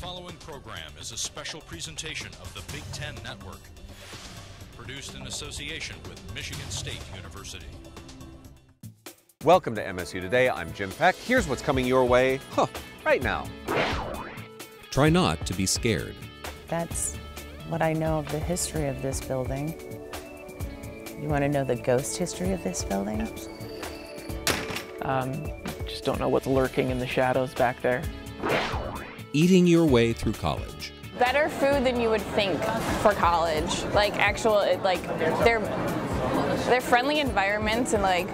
following program is a special presentation of the Big Ten Network, produced in association with Michigan State University. Welcome to MSU Today. I'm Jim Peck. Here's what's coming your way right now. Try not to be scared. That's what I know of the history of this building. You want to know the ghost history of this building? Just don't know what's lurking in the shadows back there. Eating your way through college. Better food than you would think for college. Like actual, like they're friendly environments and like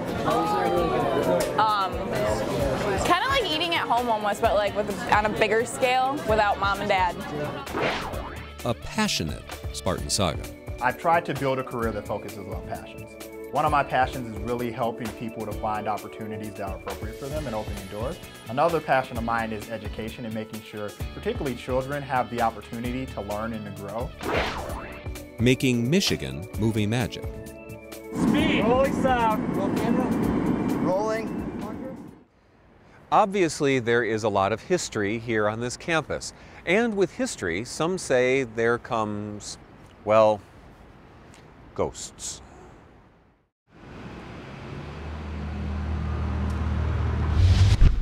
kind of like eating at home almost, but like on a bigger scale without mom and dad. A passionate Spartan saga. I've tried to build a career that focuses on passions. One of my passions is really helping people to find opportunities that are appropriate for them and opening doors. Another passion of mine is education and making sure, particularly children, have the opportunity to learn and to grow. Making Michigan movie magic. Speed! Rolling sound. Roll camera. Rolling. Obviously, there is a lot of history here on this campus. And with history, some say there comes, well, ghosts.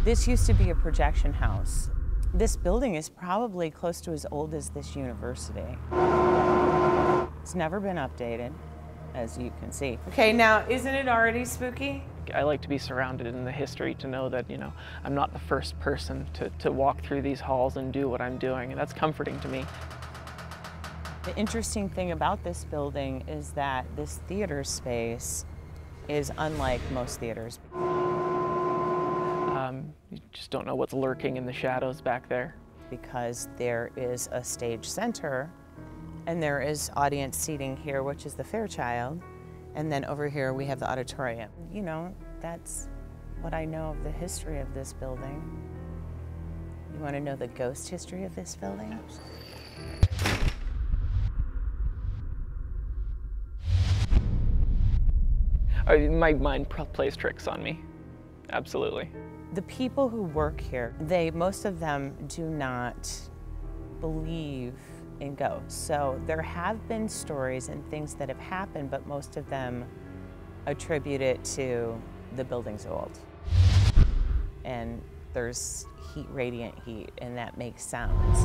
This used to be a projection house. This building is probably close to as old as this university. It's never been updated, as you can see. Okay, now, isn't it already spooky? I like to be surrounded in the history to know that, you know, I'm not the first person to walk through these halls and do what I'm doing, and that's comforting to me. The interesting thing about this building is that this theater space is unlike most theaters. You just don't know what's lurking in the shadows back there. Because there is a stage center, and there is audience seating here, which is the Fairchild, and then over here we have the auditorium. You know, that's what I know of the history of this building. You want to know the ghost history of this building? My mind plays tricks on me, absolutely. The people who work here, most of them do not believe in ghosts. So there have been stories and things that have happened, but most of them attribute it to the building's old. And there's heat, radiant heat, and that makes sounds.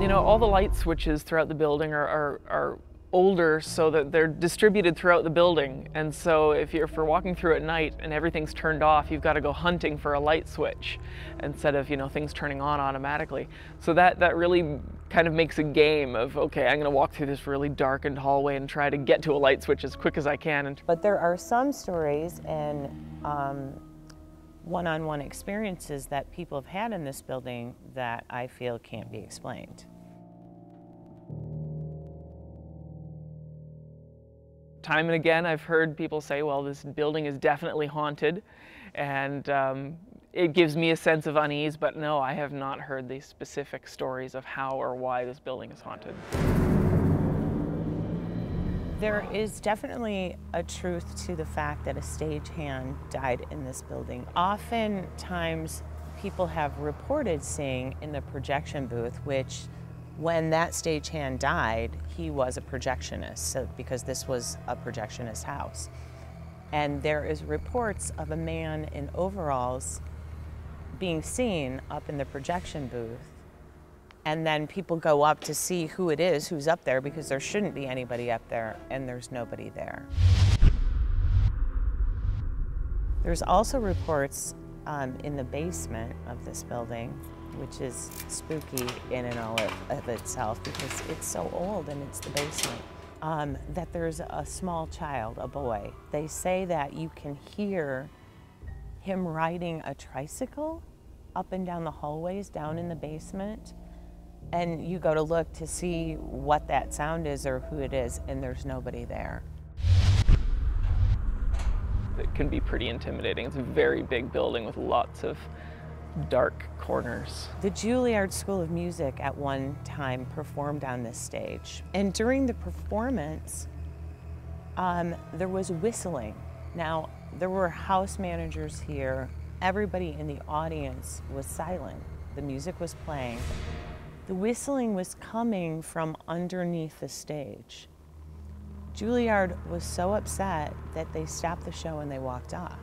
You know, all the light switches throughout the building are older so that they're distributed throughout the building. And so if we're walking through at night and everything's turned off, you've got to go hunting for a light switch instead of, you know, things turning on automatically. So that really kind of makes a game of, okay, I'm going to walk through this really darkened hallway and try to get to a light switch as quick as I can. But there are some stories and one-on-one experiences that people have had in this building that I feel can't be explained. Time and again, I've heard people say, well, this building is definitely haunted, and it gives me a sense of unease, but no, I have not heard these specific stories of how or why this building is haunted. There is definitely a truth to the fact that a stagehand died in this building. Oftentimes, people have reported seeing in the projection booth, which when that stagehand died, he was a projectionist, so because this was a projectionist house. And there is reports of a man in overalls being seen up in the projection booth. And then people go up to see who it is who's up there, because there shouldn't be anybody up there, and there's nobody there. There's also reports in the basement of this building, which is spooky in and all of itself because it's so old and it's the basement, that there's a small child, a boy. They say that you can hear him riding a tricycle up and down the hallways down in the basement, and you go to look to see what that sound is or who it is, and there's nobody there. It can be pretty intimidating. It's a very big building with lots of dark corners. The Juilliard School of Music at one time performed on this stage. And during the performance, there was whistling. Now, there were house managers here. Everybody in the audience was silent. The music was playing. The whistling was coming from underneath the stage. Juilliard was so upset that they stopped the show and they walked off.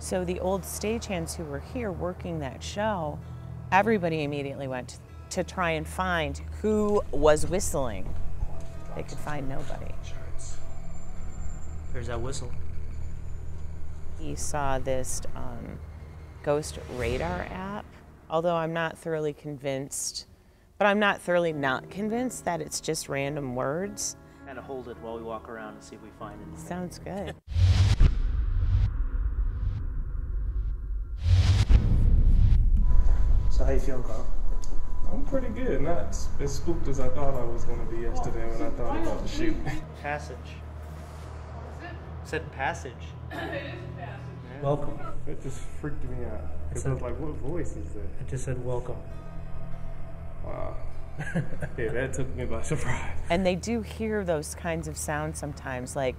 So the old stagehands who were here working that show, everybody immediately went to try and find who was whistling. They could find nobody. There's that whistle. He saw this ghost radar app, although I'm not thoroughly convinced, but I'm not thoroughly not convinced that it's just random words. Kind of hold it while we walk around and see if we find anything. Sounds good. So how you feeling, Carl? I'm pretty good. Not as spooked as I thought I was going to be yesterday when I thought about the shoot. Passage. Said passage. Welcome. It just freaked me out. Because I was like, what voice is that? I just said welcome. Wow. Yeah, that took me by surprise. And they do hear those kinds of sounds sometimes. Like,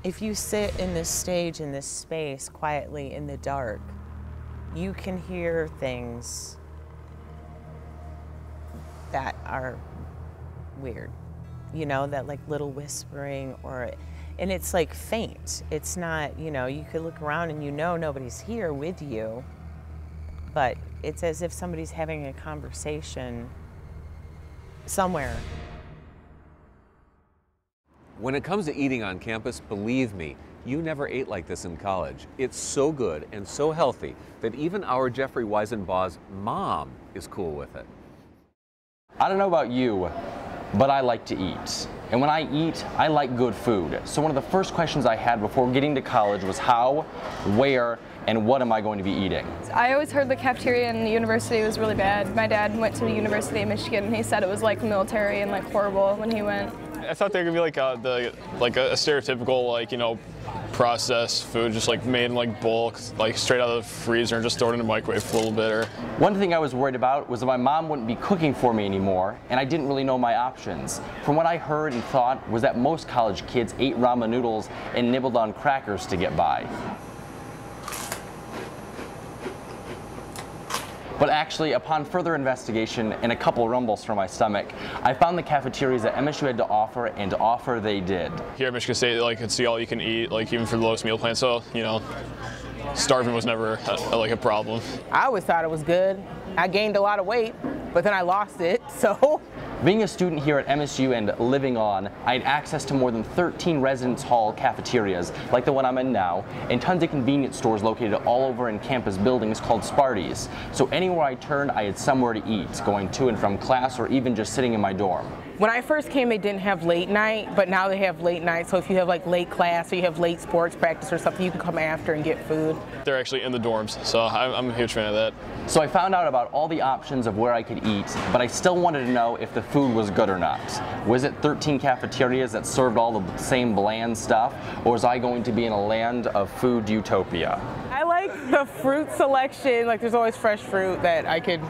if you sit in this stage, in this space, quietly in the dark, you can hear things that are weird. You know, that like little whispering and it's like faint. It's not, you know, you could look around and you know nobody's here with you, but it's as if somebody's having a conversation somewhere. When it comes to eating on campus, believe me, you never ate like this in college. It's so good and so healthy that even our Jeffrey Weisenbaugh's mom is cool with it. I don't know about you, but I like to eat. And when I eat, I like good food. So one of the first questions I had before getting to college was how, where, and what am I going to be eating? I always heard the cafeteria in the university was really bad. My dad went to the University of Michigan and he said it was like military and like horrible when he went. I thought they were gonna be like a stereotypical, like, you know, processed food, just like made in like bulk, like straight out of the freezer and just stored in the microwave for a little bit. Or one thing I was worried about was that my mom wouldn't be cooking for me anymore, and I didn't really know my options. From what I heard and thought was that most college kids ate ramen noodles and nibbled on crackers to get by. But actually, upon further investigation and a couple rumbles from my stomach, I found the cafeterias that MSU had to offer, and offer they did. Here at Michigan State, like, it's all you can eat, like even for the lowest meal plan. So, you know, starving was never like a problem. I always thought it was good. I gained a lot of weight, but then I lost it, so. Being a student here at MSU and living on, I had access to more than 13 residence hall cafeterias, like the one I'm in now, and tons of convenience stores located all over in campus buildings called Sparties. So anywhere I turned, I had somewhere to eat, going to and from class or even just sitting in my dorm. When I first came, they didn't have late night, but now they have late night. So if you have like late class or you have late sports practice or something, you can come after and get food. They're actually in the dorms, so I'm a huge fan of that. So I found out about all the options of where I could eat, but I still wanted to know if the food was good or not. Was it 13 cafeterias that served all the same bland stuff, or was I going to be in a land of food utopia? I like the fruit selection. Like, there's always fresh fruit that I could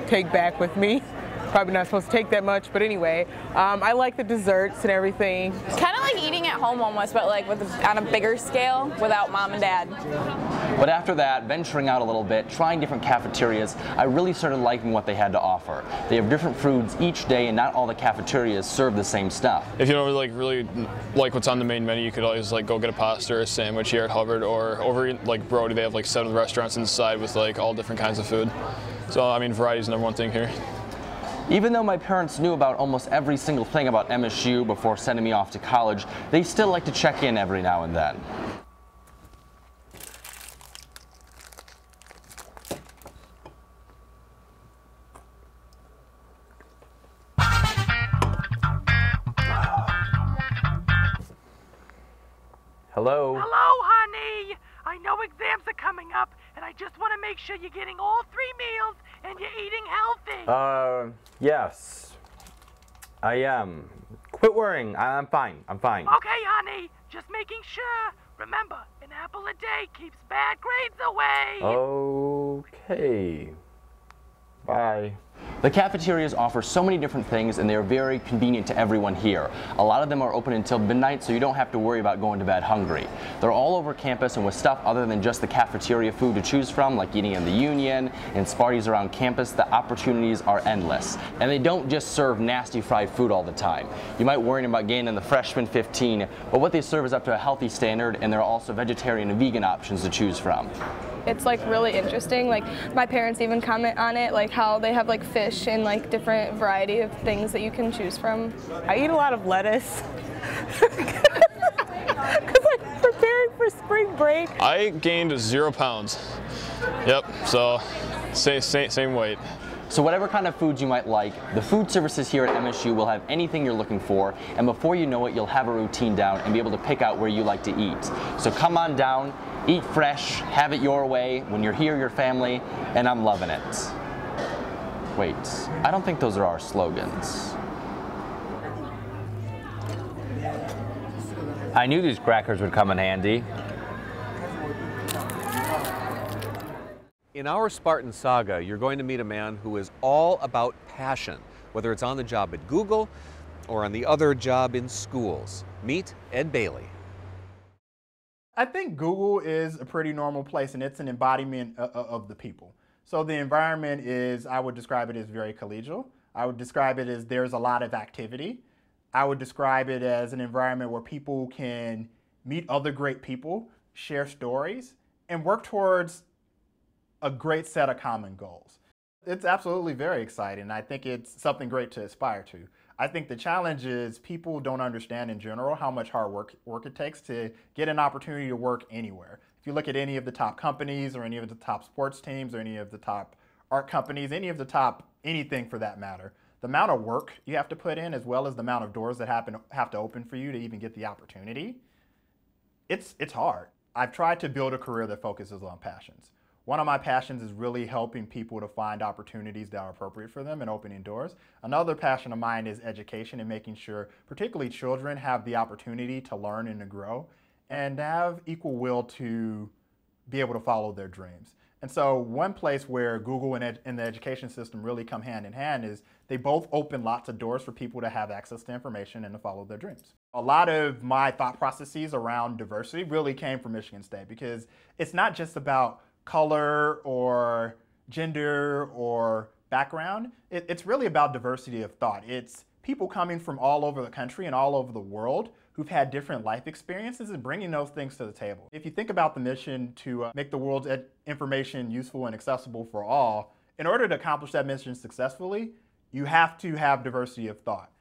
take back with me. Probably not supposed to take that much, but anyway. I like the desserts and everything. Kind of like eating at home almost, but like on a bigger scale without mom and dad. But after that, venturing out a little bit, trying different cafeterias, I really started liking what they had to offer. They have different foods each day, and not all the cafeterias serve the same stuff. If you don't really like what's on the main menu, you could always like go get a pasta or a sandwich here at Hubbard, or over in like Brody, they have like 7 restaurants inside with like all different kinds of food. So I mean, variety is number one thing here. Even though my parents knew about almost every single thing about MSU before sending me off to college, they still like to check in every now and then. Hello? Hello, honey. I know exams are coming up, and I just want to make sure you're getting all 3 meals and you're eating healthy. Yes. I am. Quit worrying. I'm fine. I'm fine. Okay, honey. Just making sure. Remember, an apple a day keeps bad grades away. Okay. Bye. The cafeterias offer so many different things and they are very convenient to everyone here. A lot of them are open until midnight, so you don't have to worry about going to bed hungry. They're all over campus and with stuff other than just the cafeteria food to choose from, like eating in the Union and Sparty's around campus, the opportunities are endless. And they don't just serve nasty fried food all the time. You might worry about gaining the freshman 15, but what they serve is up to a healthy standard, and there are also vegetarian and vegan options to choose from. It's like really interesting. Like my parents even comment on it, like how they have like fish and like different variety of things that you can choose from. I eat a lot of lettuce because I'm preparing for spring break. I gained 0 pounds. Yep, so same weight. So whatever kind of foods you might like, the food services here at MSU will have anything you're looking for, and before you know it, you'll have a routine down and be able to pick out where you like to eat. So come on down, eat fresh, have it your way. When you're here, your family, and I'm loving it. Wait, I don't think those are our slogans. I knew these crackers would come in handy. In our Spartan saga, you're going to meet a man who is all about passion, whether it's on the job at Google or on the other job in schools. Meet Ed Bailey. I think Google is a pretty normal place, and it's an embodiment of the people. So the environment is, I would describe it as very collegial. I would describe it as there's a lot of activity. I would describe it as an environment where people can meet other great people, share stories, and work towards a great set of common goals. It's absolutely very exciting. I think it's something great to aspire to. I think the challenge is people don't understand in general how much hard work it takes to get an opportunity to work anywhere. If you look at any of the top companies or any of the top sports teams or any of the top art companies, any of the top anything for that matter, the amount of work you have to put in as well as the amount of doors that have to open for you to even get the opportunity, it's hard. I've tried to build a career that focuses on passions. One of my passions is really helping people to find opportunities that are appropriate for them and opening doors. Another passion of mine is education and making sure particularly children have the opportunity to learn and to grow and have equal will to be able to follow their dreams. And so one place where Google and the education system really come hand in hand is they both open lots of doors for people to have access to information and to follow their dreams. A lot of my thought processes around diversity really came from Michigan State because it's not just about color or gender or background. It's really about diversity of thought. It's people coming from all over the country and all over the world who've had different life experiences and bringing those things to the table. If you think about the mission to make the world's information useful and accessible for all, in order to accomplish that mission successfully, you have to have diversity of thought.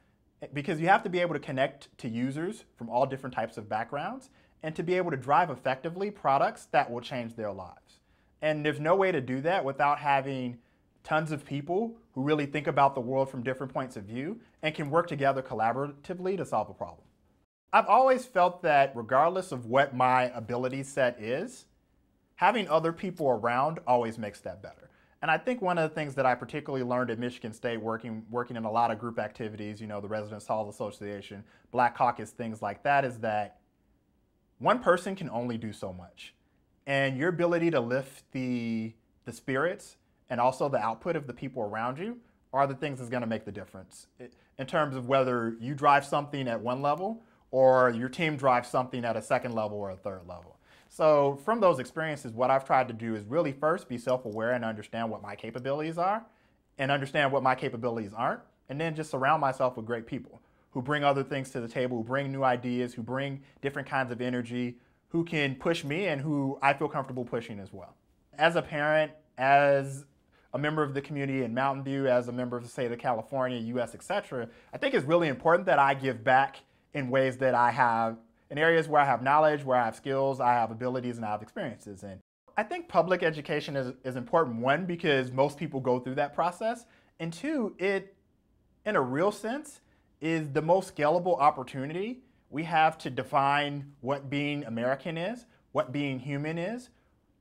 Because you have to be able to connect to users from all different types of backgrounds and to be able to drive effectively products that will change their lives. And there's no way to do that without having tons of people who really think about the world from different points of view and can work together collaboratively to solve a problem. I've always felt that regardless of what my ability set is, having other people around always makes that better. And I think one of the things that I particularly learned at Michigan State working in a lot of group activities, you know, the Residence Halls Association, Black Caucus, things like that, is that one person can only do so much. And your ability to lift the spirits and also the output of the people around you are the things that's going to make the difference in terms of whether you drive something at one level or your team drives something at a second level or a third level. So from those experiences, what I've tried to do is really first be self-aware and understand what my capabilities are and understand what my capabilities aren't, and then just surround myself with great people who bring other things to the table, who bring new ideas, who bring different kinds of energy, who can push me and who I feel comfortable pushing as well. As a parent, as a member of the community in Mountain View, as a member of the state of California, US, etc., I think it's really important that I give back in ways that I have, in areas where I have knowledge, where I have skills, I have abilities, and I have experiences in. I think public education is important, one, because most people go through that process, and two, it, in a real sense, is the most scalable opportunity we have to define what being American is, what being human is,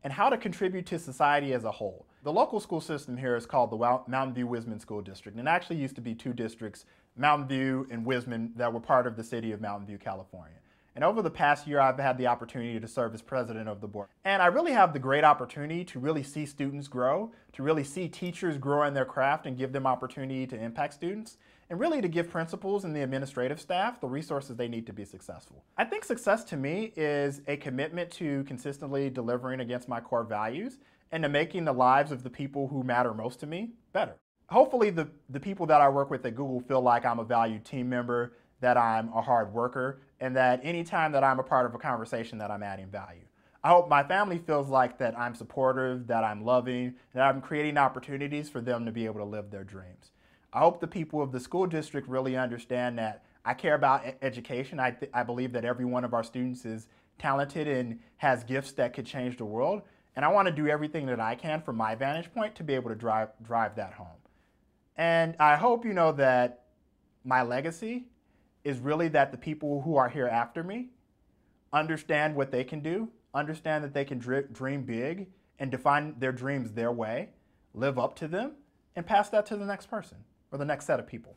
and how to contribute to society as a whole. The local school system here is called the Mountain View Wisman School District, and it actually used to be two districts, Mountain View and Wisman, that were part of the city of Mountain View, California. And over the past year, I've had the opportunity to serve as president of the board. And I really have the great opportunity to really see students grow, to really see teachers grow in their craft and give them opportunity to impact students, and really to give principals and the administrative staff the resources they need to be successful. I think success to me is a commitment to consistently delivering against my core values and to making the lives of the people who matter most to me better. Hopefully the people that I work with at Google feel like I'm a valued team member, that I'm a hard worker, and that anytime that I'm a part of a conversation that I'm adding value. I hope my family feels like that I'm supportive, that I'm loving, that I'm creating opportunities for them to be able to live their dreams. I hope the people of the school district really understand that I care about education. I believe that every one of our students is talented and has gifts that could change the world. And I want to do everything that I can from my vantage point to be able to drive that home. And I hope you know that my legacy is really that the people who are here after me understand what they can do, understand that they can dream big and define their dreams their way, live up to them, and pass that to the next person or the next set of people.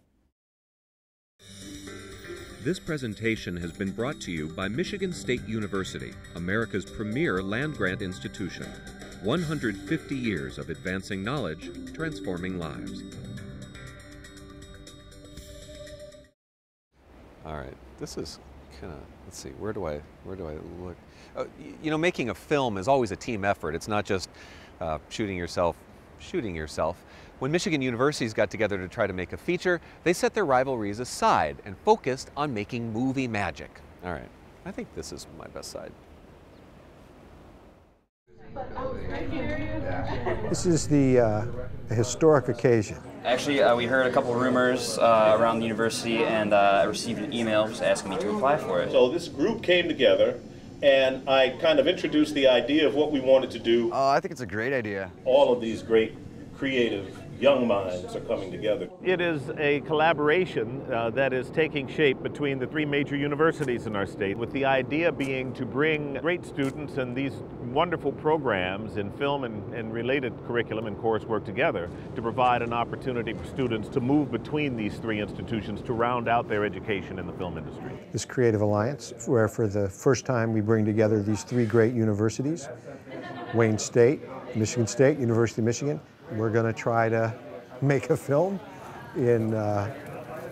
This presentation has been brought to you by Michigan State University, America's premier land-grant institution. 150 years of advancing knowledge, transforming lives. All right, this is kind of, let's see, where do I look? You know, making a film is always a team effort. It's not just shooting yourself. When Michigan universities got together to try to make a feature, they set their rivalries aside and focused on making movie magic. All right, I think this is my best side. This is the historic occasion. Actually, we heard a couple rumors around the university, and I received an email just asking me to apply for it. So this group came together, and I kind of introduced the idea of what we wanted to do. I think it's a great idea. All of these great creative young minds are coming together. It is a collaboration that is taking shape between the three major universities in our state, with the idea being to bring great students and these wonderful programs in film and related curriculum and coursework together to provide an opportunity for students to move between these three institutions to round out their education in the film industry. This creative alliance, where for the first time we bring together these three great universities, Wayne State, Michigan State, University of Michigan. We're going to try to make a film in a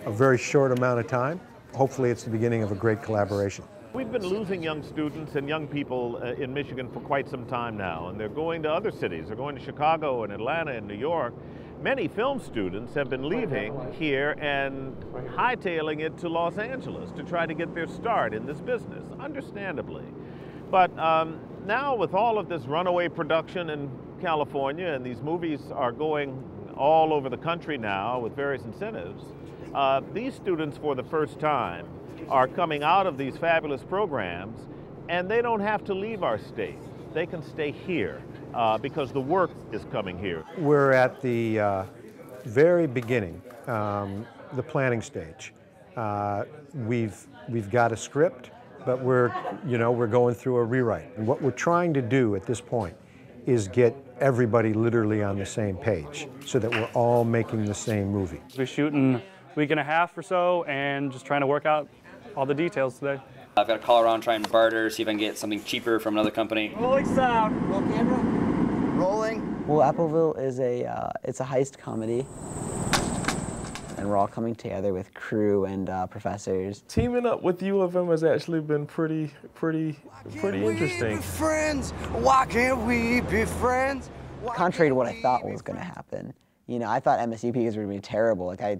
very short amount of time. Hopefully it's the beginning of a great collaboration. We've been losing young students and young people in Michigan for quite some time now, and they're going to other cities. They're going to Chicago and Atlanta and New York. Many film students have been leaving here and hightailing it to Los Angeles to try to get their start in this business, understandably. But now with all of this runaway production in California, and these movies are going all over the country now with various incentives, these students for the first time are coming out of these fabulous programs, and they don't have to leave our state. They can stay here because the work is coming here. We're at the very beginning, the planning stage. We've got a script, but we're going through a rewrite. And what we're trying to do at this point is get everybody literally on the same page so that we're all making the same movie. We're shooting a week and a half or so and just trying to work out all the details today. I've got to call around, try and barter, see if I can get something cheaper from another company. Rolling sound. Roll camera. Rolling. Well, Appleville is it's a heist comedy. And we're all coming together with crew and professors. Teaming up with U of M has actually been pretty interesting. Friends, why can't we be friends? Contrary to what I thought was going to happen, you know, I thought MSU PEs were going to be terrible. Like I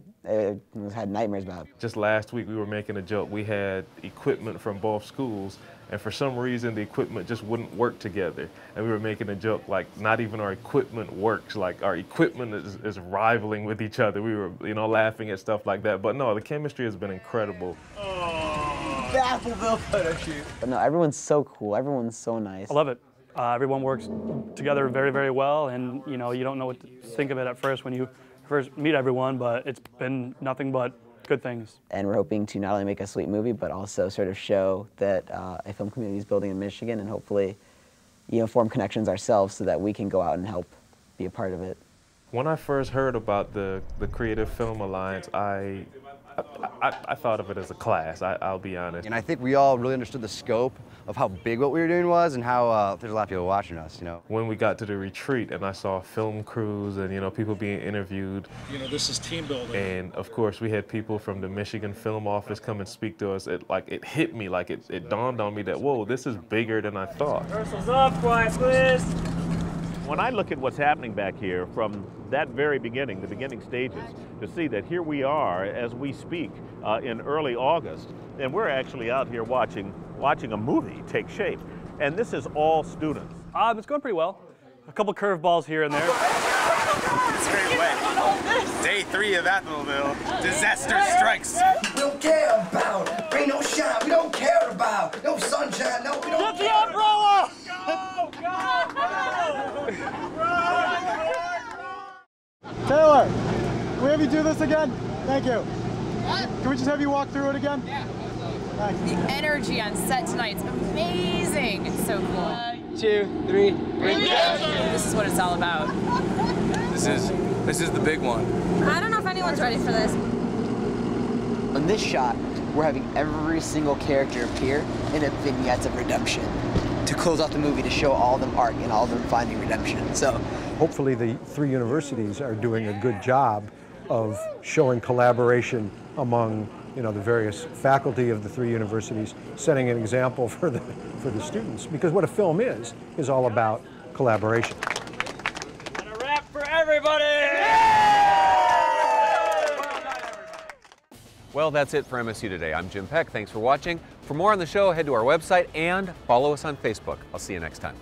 had nightmares about it. Just last week we were making a joke. We had equipment from both schools, and for some reason the equipment just wouldn't work together. And we were making a joke like not even our equipment works. Like our equipment is rivaling with each other. We were, you know, laughing at stuff like that. But no, the chemistry has been incredible. The Appleville photo shoot. But no, everyone's so cool. Everyone's so nice. I love it. Everyone works together very, very well, and you know, you don't know what to think of it at first when you first meet everyone, but it's been nothing but good things. And we're hoping to not only make a sweet movie, but also sort of show that a film community is building in Michigan, and hopefully, you know, form connections ourselves so that we can go out and help be a part of it. When I first heard about the Creative Film Alliance, I I thought of it as a class, I'll be honest. And I think we all really understood the scope of how big what we were doing was and how there's a lot of people watching us, you know. When we got to the retreat and I saw film crews and, you know, people being interviewed. You know, this is team building. And of course we had people from the Michigan Film Office come and speak to us. It hit me, like it dawned on me that, whoa, this is bigger than I thought. Rehearsal's off, quiet please. When I look at what's happening back here from that very beginning, the beginning stages, to see that here we are as we speak in early August, and we're actually out here watching a movie take shape. And this is all students. It's going pretty well. A couple curveballs here and there. Straight away. Day 3 of Atholville. Disaster strikes. We don't care about rain or shine. We don't care about no sunshine. No, we don't. Get the umbrella! Taylor, can we have you do this again? Thank you. Can we just have you walk through it again? Yeah. The energy on set tonight's amazing. It's so cool. 2, 3. This is what it's all about. This is the big one. I don't know if anyone's ready for this. On this shot, we're having every single character appear in a vignette of redemption to close out the movie, to show all of them arc and all of them finding redemption. So hopefully the 3 universities are doing a good job of showing collaboration among, you know, the various faculty of the 3 universities, setting an example for the students, because what a film is all about collaboration. And a wrap for everybody! Well, that's it for MSU Today. I'm Jim Peck. Thanks for watching. For more on the show, head to our website and follow us on Facebook. I'll see you next time.